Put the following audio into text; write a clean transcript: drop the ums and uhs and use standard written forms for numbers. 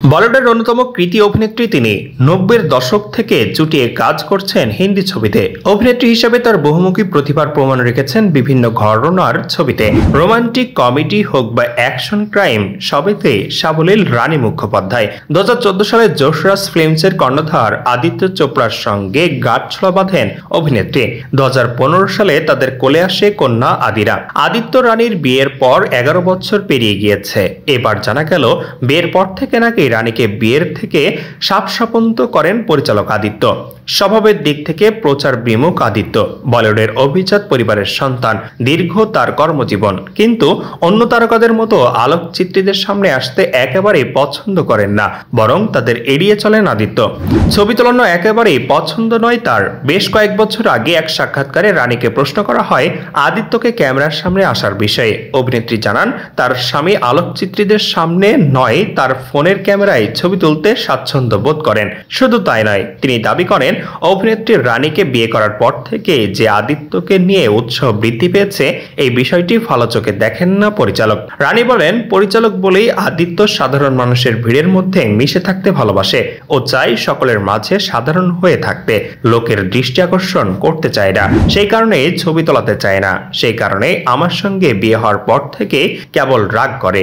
বলিউডের অন্যতম কৃতি অভিনেত্রী তিনি 90-এর দশক থেকে চুটিয়ে কাজ করছেন হিন্দি ছবিতে। অভিনেত্রী হিসেবে তার বহুমুখী প্রতিভার প্রমাণ রেখেছেন বিভিন্ন ঘরানার ছবিতে। রোমান্টিক কমেডি হোক বা অ্যাকশন ক্রাইম, সবেতে সাবলীল রানী মুখোপাধ্যায়। 2014 সালে যশরাজ ফিল্মসের কর্ণধার আদিত্য চোপড়ার সঙ্গে গাঁটছড়া বাঁধেন অভিনেত্রী। 2015 সালে তাদের কোলে আসে কন্যা আদিরা। আদিত্য রানীর বিয়ের পর 11 বছর পেরিয়ে গিয়েছে। এবার জানা গেল বিয়ের পর থেকে নাকি রানীকে বিয়ের থেকে সাপসাপন্ত করেন পরিচালক আদিত্য। স্বভাবের দিক থেকে প্রচার বিমুখ আদিত্য। বলিউডের অভিজাত পরিবারের সন্তান, দীর্ঘ তার কর্মজীবন, কিন্তু অন্য তারকাদের মতো আলোকচিত্রীদের সামনে আসতে একেবারেই পছন্দ করেন না, বরং তাদের এড়িয়ে চলেন আদিত্য। ছবি তোলানো একেবারেই পছন্দ নয় তার। বেশ কয়েক বছর আগে এক সাক্ষাৎকারে রানীকে প্রশ্ন করা হয় আদিত্যকে ক্যামেরার সামনে আসার বিষয়ে। অভিনেত্রী জানান, তার স্বামী আলোকচিত্রীদের সামনে নয়, তার ফোনের ক্যামেরায় ছবি তুলতে স্বাচ্ছন্দ্য বোধ করেন। শুধু তাই নয়, তিনি দাবি করেন অভিনেত্রী রানীকে বিয়ে করার পর থেকে যে আদিত্যকে নিয়ে উৎসাহ বৃদ্ধি পেয়েছে, এই বিষয়টি ভালো চোখে দেখেন না পরিচালক। রানী বলেন, পরিচালক বলেই আদিত্য সাধারণ মানুষের ভিড়ের মধ্যে মিশে থাকতে ভালোবাসে। ও চাই সকলের মাঝে সাধারণ হয়ে থাকতে, লোকের দৃষ্টি আকর্ষণ করতে চায় না, সেই কারণে ছবি তোলাতে চায় না। সেই কারণে আমার সঙ্গে বিয়ে হওয়ার পর থেকে কেবল রাগ করে।